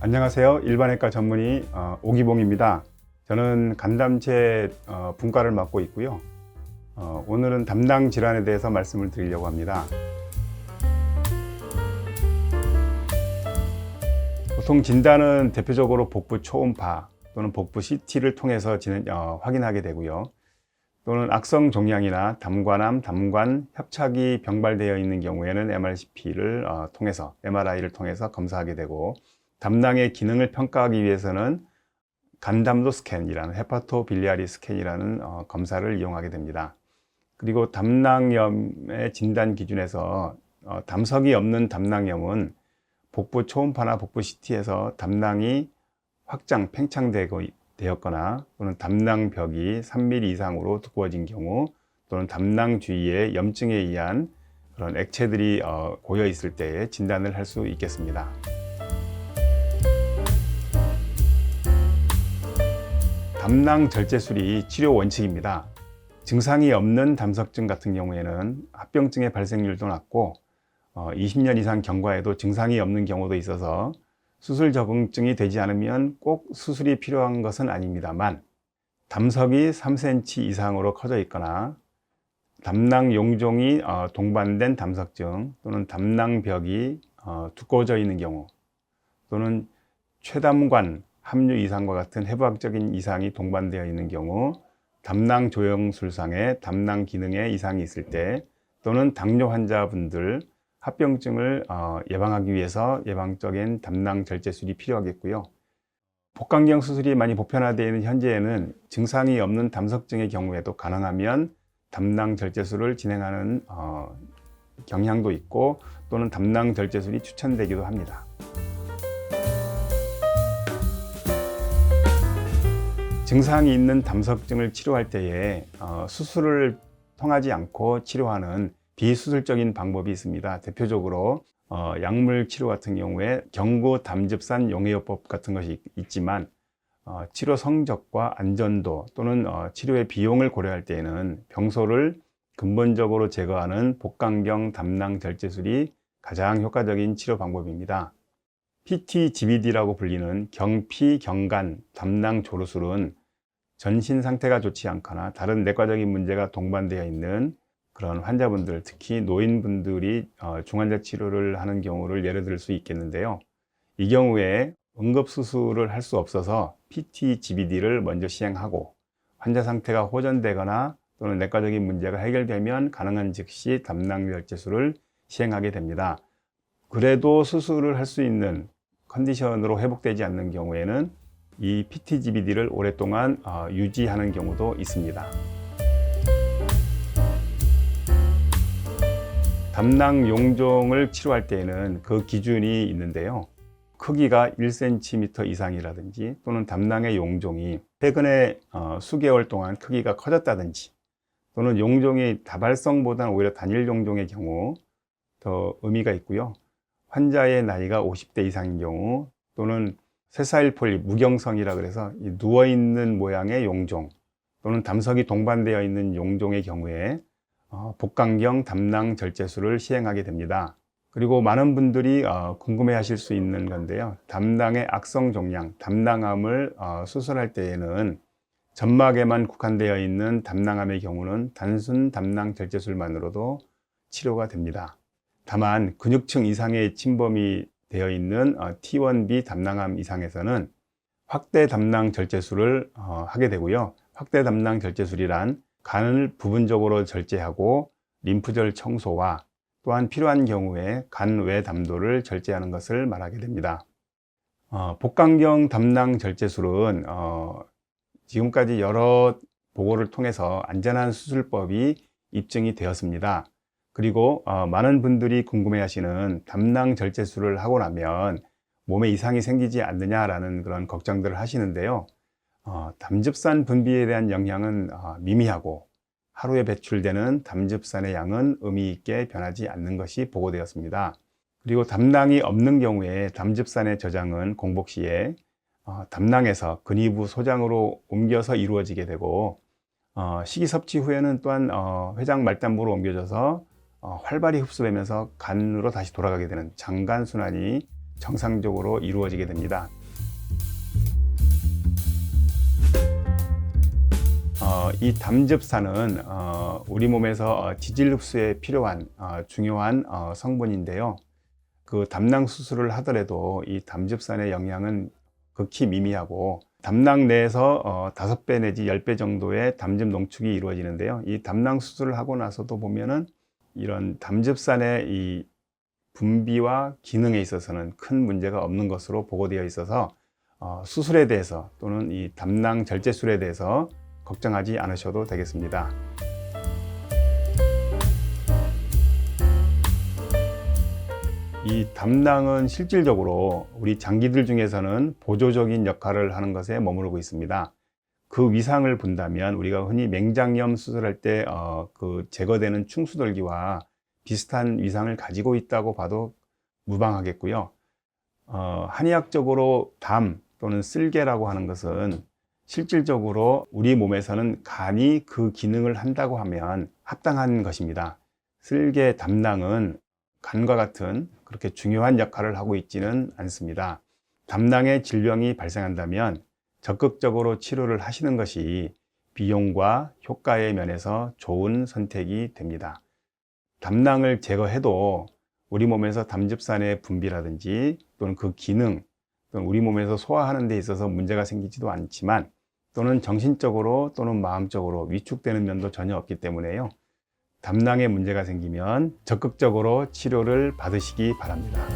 안녕하세요. 일반외과 전문의 오기봉입니다. 저는 간담체 분과를 맡고 있고요. 오늘은 담낭 질환에 대해서 말씀을 드리려고 합니다. 보통 진단은 대표적으로 복부 초음파 또는 복부 CT를 통해서 확인하게 되고요. 또는 악성 종양이나 담관암, 담관 협착이 병발되어 있는 경우에는 MRCP를 통해서 MRI를 통해서 검사하게 되고, 담낭의 기능을 평가하기 위해서는 간담도 스캔이라는 헤파토빌리아리 스캔이라는 검사를 이용하게 됩니다. 그리고 담낭염의 진단 기준에서 담석이 없는 담낭염은 복부 초음파나 복부 CT에서 담낭이 확장, 팽창되었거나 또는 담낭벽이 3mm 이상으로 두꺼워진 경우, 또는 담낭 주위에 염증에 의한 그런 액체들이 고여 있을 때에 진단을 할 수 있겠습니다. 담낭 절제술이 치료 원칙입니다. 증상이 없는 담석증 같은 경우에는 합병증의 발생률도 낮고 20년 이상 경과에도 증상이 없는 경우도 있어서 수술 적응증이 되지 않으면 꼭 수술이 필요한 것은 아닙니다만, 담석이 3cm 이상으로 커져 있거나 담낭 용종이 동반된 담석증, 또는 담낭벽이 두꺼워져 있는 경우, 또는 최담관 함유 이상과 같은 해부학적인 이상이 동반되어 있는 경우, 담낭 조영술상의 담낭 기능에 이상이 있을 때, 또는 당뇨 환자분들 합병증을 예방하기 위해서 예방적인 담낭 절제술이 필요하겠고요. 복강경 수술이 많이 보편화되어 있는 현재에는 증상이 없는 담석증의 경우에도 가능하면 담낭 절제술을 진행하는 경향도 있고, 또는 담낭 절제술이 추천되기도 합니다. 증상이 있는 담석증을 치료할 때에 수술을 통하지 않고 치료하는 비수술적인 방법이 있습니다. 대표적으로 약물 치료 같은 경우에 경구 담즙산 용해요법 같은 것이 있지만, 치료 성적과 안전도 또는 치료의 비용을 고려할 때에는 병소를 근본적으로 제거하는 복강경 담낭 절제술이 가장 효과적인 치료 방법입니다. PT-GBD라고 불리는 경피, 경간, 담낭 조르술은 전신 상태가 좋지 않거나 다른 내과적인 문제가 동반되어 있는 그런 환자분들, 특히 노인분들이 중환자 치료를 하는 경우를 예를 들 수 있겠는데요. 이 경우에 응급수술을 할 수 없어서 PT-GBD를 먼저 시행하고, 환자 상태가 호전되거나 또는 내과적인 문제가 해결되면 가능한 즉시 담낭 절제술을 시행하게 됩니다. 그래도 수술을 할 수 있는 컨디션으로 회복되지 않는 경우에는 이 PT-GBD를 오랫동안 유지하는 경우도 있습니다. 담낭 용종을 치료할 때에는 그 기준이 있는데요. 크기가 1cm 이상이라든지, 또는 담낭의 용종이 최근에 수개월 동안 크기가 커졌다든지, 또는 용종이 다발성보다는 오히려 단일 용종의 경우 더 의미가 있고요. 환자의 나이가 50대 이상인 경우, 또는 세사일 폴립, 무경성이라 그래서 누워있는 모양의 용종, 또는 담석이 동반되어 있는 용종의 경우에 복강경 담낭 절제술을 시행하게 됩니다. 그리고 많은 분들이 궁금해 하실 수 있는 건데요. 담낭의 악성 종양, 담낭암을 수술할 때에는 점막에만 국한되어 있는 담낭암의 경우는 단순 담낭 절제술만으로도 치료가 됩니다. 다만 근육층 이상의 침범이 되어 있는 T1B 담낭암 이상에서는 확대 담낭 절제술을 하게 되고요. 확대 담낭 절제술이란 간을 부분적으로 절제하고 림프절 청소와 또한 필요한 경우에 간 외 담도를 절제하는 것을 말하게 됩니다. 복강경 담낭 절제술은 지금까지 여러 보고를 통해서 안전한 수술법이 입증이 되었습니다. 그리고 많은 분들이 궁금해하시는 담낭 절제술을 하고 나면 몸에 이상이 생기지 않느냐라는 그런 걱정들을 하시는데요. 담즙산 분비에 대한 영향은 미미하고, 하루에 배출되는 담즙산의 양은 의미 있게 변하지 않는 것이 보고되었습니다. 그리고 담낭이 없는 경우에 담즙산의 저장은 공복 시에 담낭에서 근위부 소장으로 옮겨서 이루어지게 되고, 식이 섭취 후에는 또한 회장 말단부로 옮겨져서 활발히 흡수되면서 간으로 다시 돌아가게 되는 장간 순환이 정상적으로 이루어지게 됩니다. 이 담즙산은 우리 몸에서 지질 흡수에 필요한 중요한 성분인데요. 그 담낭 수술을 하더라도 이 담즙산의 영향은 극히 미미하고 담낭 내에서 5배 내지 10배 정도의 담즙 농축이 이루어지는데요. 이 담낭 수술을 하고 나서도 보면은 이런 담즙산의 이 분비와 기능에 있어서는 큰 문제가 없는 것으로 보고되어 있어서 수술에 대해서 또는 이 담낭 절제술에 대해서 걱정하지 않으셔도 되겠습니다. 이 담낭은 실질적으로 우리 장기들 중에서는 보조적인 역할을 하는 것에 머무르고 있습니다. 그 위상을 본다면 우리가 흔히 맹장염 수술할 때 그 제거되는 충수돌기와 비슷한 위상을 가지고 있다고 봐도 무방하겠고요. 한의학적으로 담 또는 쓸개라고 하는 것은 실질적으로 우리 몸에서는 간이 그 기능을 한다고 하면 합당한 것입니다. 쓸개 담낭은 간과 같은 그렇게 중요한 역할을 하고 있지는 않습니다. 담낭에 질병이 발생한다면 적극적으로 치료를 하시는 것이 비용과 효과의 면에서 좋은 선택이 됩니다. 담낭을 제거해도 우리 몸에서 담즙산의 분비라든지 또는 그 기능 또는 우리 몸에서 소화하는 데 있어서 문제가 생기지도 않지만 또는 정신적으로 또는 마음적으로 위축되는 면도 전혀 없기 때문에요. 담낭에 문제가 생기면 적극적으로 치료를 받으시기 바랍니다.